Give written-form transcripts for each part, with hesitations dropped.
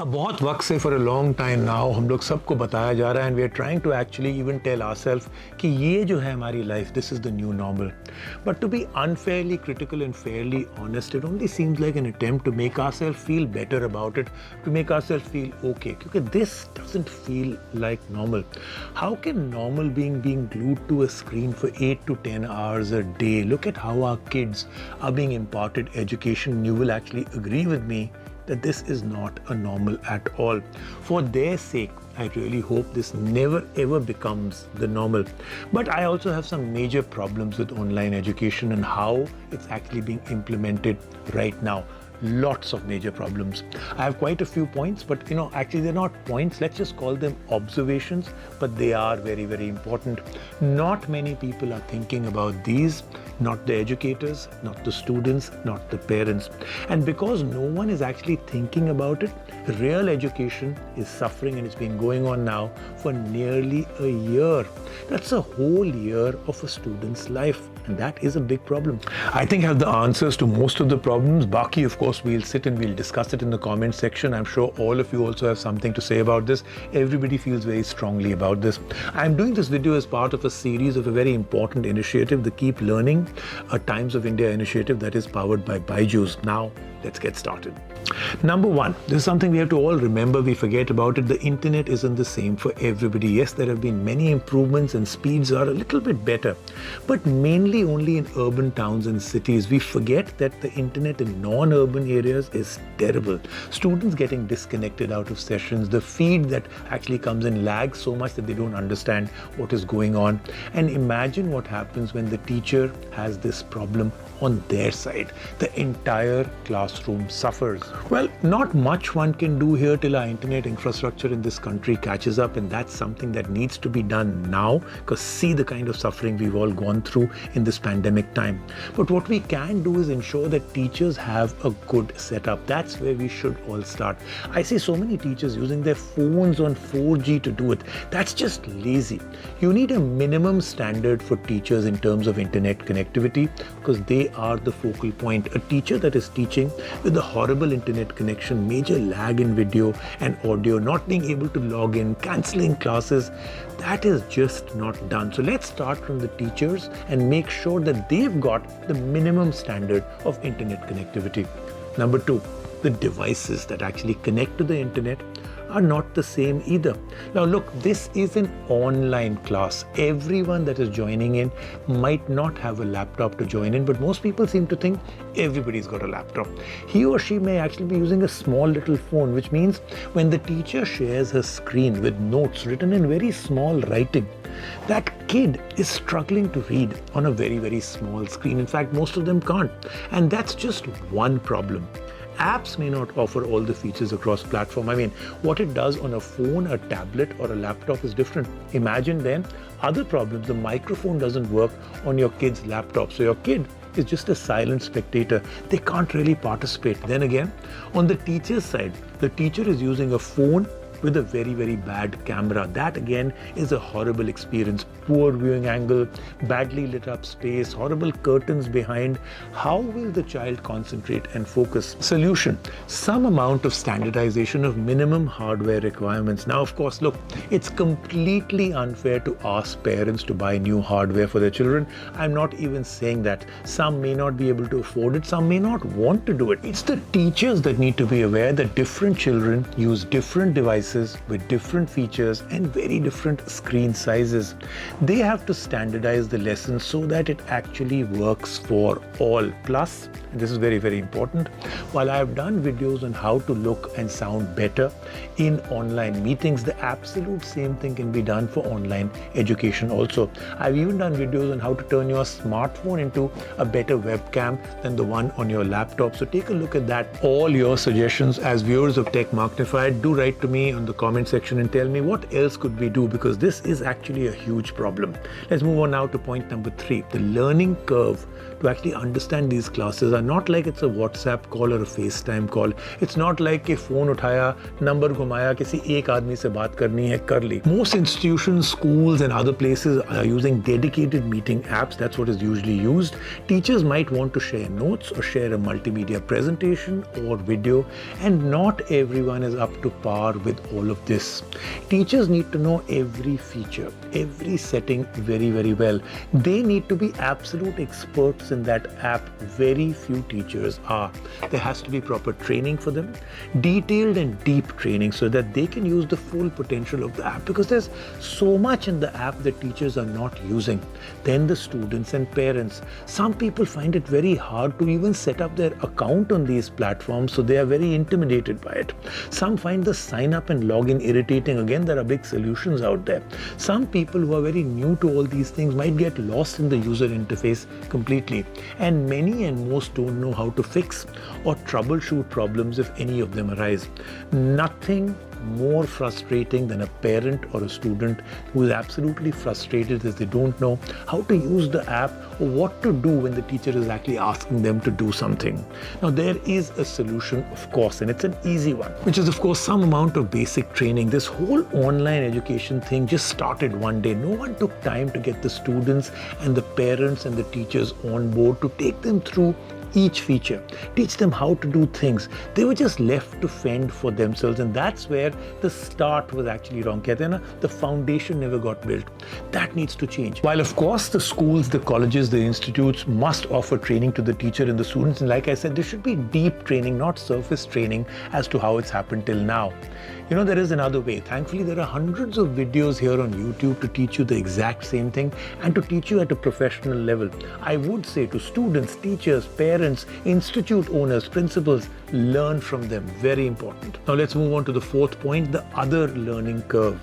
बहुत वक्त से for a long time now हम लोग सबको बताया जा रहा है and we are trying to actually even tell ourselves कि ये जो है हमारी life, this is the new normal. But to be unfairly critical and fairly honest, it only seems like an attempt to make ourselves feel better about it, to make ourselves feel okay, क्योंकि this doesn't feel like normal. How can normal being glued to a screen for 8 to 10 hours a day? Look at how our kids are being imparted education. You will actually agree with me that this is not a normal at all. For their sake, I really hope this never ever becomes the normal. But I also have some major problems with online education and how it's actually being implemented right now. Lots of major problems. I have quite a few points, but actually they're not points. Let's just call them observations, but they are very, very important. Not many people are thinking about these, not the educators, not the students, not the parents. And because no one is actually thinking about it, real education is suffering, and it's been going on now for nearly a year. That's a whole year of a student's life. And that is a big problem. I think I have the answers to most of the problems. Baki, of course, we'll sit and we'll discuss it in the comment section. I'm sure all of you also have something to say about this. Everybody feels very strongly about this. I'm doing this video as part of a series of a very important initiative, the Keep Learning, a Times of India initiative that is powered by Byju's. Now, let's get started. Number one, this is something we have to all remember. We forget about it. The internet isn't the same for everybody. Yes, there have been many improvements and speeds are a little bit better, but mainly only in urban towns and cities. We forget that the internet in non-urban areas is terrible. Students getting disconnected out of sessions. The feed that actually comes in lags so much that they don't understand what is going on. And imagine what happens when the teacher has this problem on their side. The entire classroom suffers. Well, not much one can do here till our internet infrastructure in this country catches up, and that's something that needs to be done now, because see the kind of suffering we've all gone through in this pandemic time. But what we can do is ensure that teachers have a good setup. That's where we should all start. I see so many teachers using their phones on 4G to do it. That's just lazy. You need a minimum standard for teachers in terms of internet connectivity, because they are the focal point. A teacher that is teaching with a horrible internet connection, major lag in video and audio, not being able to log in, cancelling classes, that is just not done. So let's start from the teachers and make sure that they've got the minimum standard of internet connectivity. Number two, the devices that actually connect to the internet are not the same either. Now look, this is an online class. Everyone that is joining in might not have a laptop to join in, but most people seem to think everybody's got a laptop. He or she may actually be using a small little phone, which means when the teacher shares her screen with notes written in very small writing, that kid is struggling to read on a very, very small screen. In fact, most of them can't. And that's just one problem. Apps may not offer all the features across platform. I mean, what it does on a phone, a tablet, or a laptop is different. Imagine then other problems. The microphone doesn't work on your kid's laptop. So your kid is just a silent spectator. They can't really participate. Then again, on the teacher's side, the teacher is using a phone with a very, very bad camera. That again is a horrible experience. Poor viewing angle, badly lit up space, horrible curtains behind. How will the child concentrate and focus? Solution: some amount of standardization of minimum hardware requirements. Now, of course, look, it's completely unfair to ask parents to buy new hardware for their children. I'm not even saying that. Some may not be able to afford it. Some may not want to do it. It's the teachers that need to be aware that different children use different devices with different features and very different screen sizes. They have to standardize the lessons so that it actually works for all. Plus, and this is very, very important, while I have done videos on how to look and sound better in online meetings, the absolute same thing can be done for online education also. I've even done videos on how to turn your smartphone into a better webcam than the one on your laptop. So take a look at that. All your suggestions as viewers of Tech Magnified, do write to me on the comment section and tell me what else could we do, because this is actually a huge problem. Let's move on now to point number 3. The learning curve to actually understand these classes are not like it's a WhatsApp call or a FaceTime call. It's not like कि phone उठाया, number घुमाया, किसी एक आदमी से बात करनी है, कर ली. Most institutions, schools and other places are using dedicated meeting apps. That's what is usually used. Teachers might want to share notes or share a multimedia presentation or video, and not everyone is up to par with all of this. Teachers need to know every feature, every setting very, very well. They need to be absolute experts in that app. Very few teachers are. There has to be proper training for them, detailed and deep training, so that they can use the full potential of the app, because there's so much in the app that teachers are not using. Then the students and parents. Some people find it very hard to even set up their account on these platforms, so they are very intimidated by it. Some find the sign up and login irritating. Again, there are big solutions out there. Some people who are very new to all these things might get lost in the user interface completely. And many and most don't know how to fix or troubleshoot problems if any of them arise. Nothing more frustrating than a parent or a student who is absolutely frustrated as they don't know how to use the app or what to do when the teacher is actually asking them to do something. Now, there is a solution, of course, and it's an easy one, which is, of course, some amount of basic training. This whole online education thing just started one day. No one took time to get the students and the parents and the teachers on board to take them through each feature, teach them how to do things. They were just left to fend for themselves, and that's where the start was actually wrong. Kehte hain na, the foundation never got built. That needs to change. While of course the schools, the colleges, the institutes must offer training to the teacher and the students, and like I said, there should be deep training, not surface training as to how it's happened till now. You know, there is another way. Thankfully, there are hundreds of videos here on YouTube to teach you the exact same thing and to teach you at a professional level. I would say to students, teachers, parents, institute owners, principals, learn from them. Very important. Now let's move on to the 4th point, the other learning curve.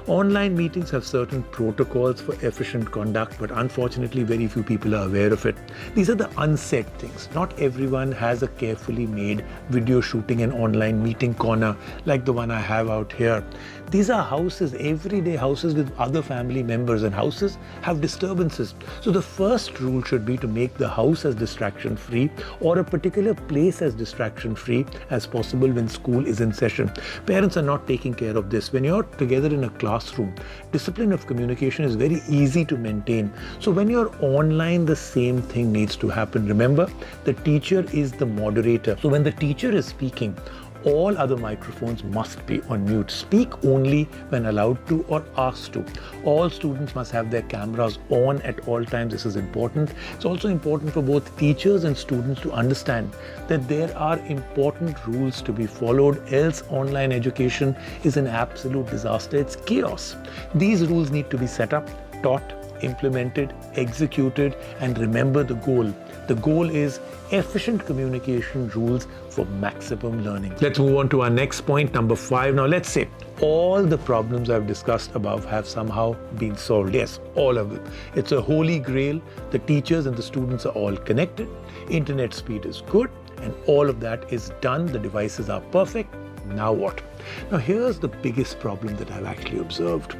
Online meetings have certain protocols for efficient conduct, but unfortunately very few people are aware of it. These are the unsaid things. Not everyone has a carefully made video shooting and online meeting corner like the one I have out here. These are houses, everyday houses with other family members, and houses have disturbances. So the first rule should be to make the house as distraction free, or a particular place as distraction free as possible when school is in session. Parents are not taking care of this. When you're together in a classroom, discipline of communication is very easy to maintain. So when you're online, the same thing needs to happen. Remember, the teacher is the moderator. So when the teacher is speaking, all other microphones must be on mute. Speak only when allowed to or asked to. All students must have their cameras on at all times. This is important. It's also important for both teachers and students to understand that there are important rules to be followed, else online education is an absolute disaster. It's chaos. These rules need to be set up, taught, implemented, executed, and remember the goal. The goal is efficient communication rules for maximum learning. Let's move on to our next point, number 5. Now, let's say all the problems I've discussed above have somehow been solved. Yes, all of it. It's a holy grail. The teachers and the students are all connected. Internet speed is good, and all of that is done. The devices are perfect. Now what? Now here's the biggest problem that I've actually observed.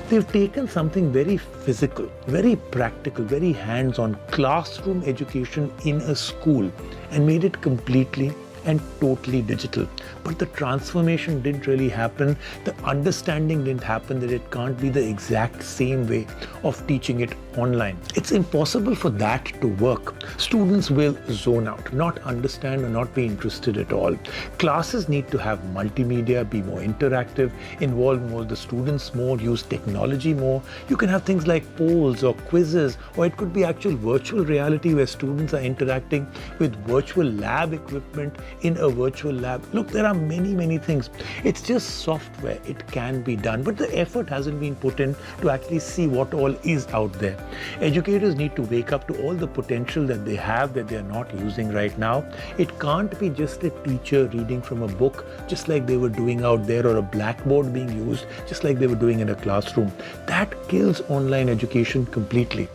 They've taken something very physical, very practical, very hands-on classroom education in a school and made it completely and totally digital. But the transformation didn't really happen. The understanding didn't happen that it can't be the exact same way of teaching it online. It's impossible for that to work. Students will zone out, not understand or not be interested at all. Classes need to have multimedia, be more interactive, involve more the students more, use technology more. You can have things like polls or quizzes, or it could be actual virtual reality where students are interacting with virtual lab equipment in a virtual lab. Look, there are many things. It's just software. It can be done, but the effort hasn't been put in to actually see what all is out there. Educators need to wake up to all the potential that they have that they are not using right now. It can't be just a teacher reading from a book just like they were doing out there, or a blackboard being used just like they were doing in a classroom. That kills online education completely.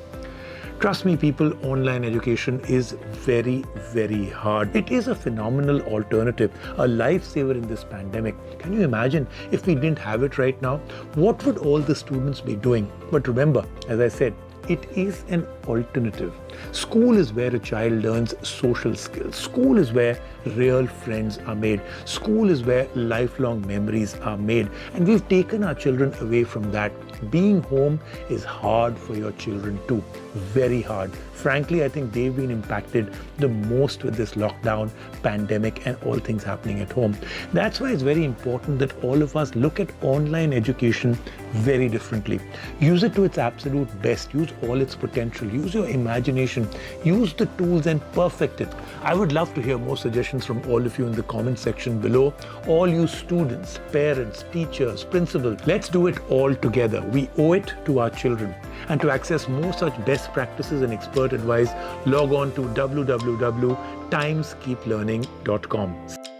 Trust me, people, online education is very, very hard. It is a phenomenal alternative, a lifesaver in this pandemic. Can you imagine if we didn't have it right now? What would all the students be doing? But remember, as I said, it is an alternative. School is where a child learns social skills. School is where real friends are made. School is where lifelong memories are made. And we've taken our children away from that. Being home is hard for your children too. Very hard. Frankly, I think they've been impacted the most with this lockdown, pandemic, and all things happening at home. That's why it's very important that all of us look at online education very differently. Use it to its absolute best. Use all its potential. Use your imagination. Use the tools and perfect it. I would love to hear more suggestions from all of you in the comment section below. All you students, parents, teachers, principals, let's do it all together. We owe it to our children. And to access more such best practices and expert advice, log on to www.timeskeeplearning.com.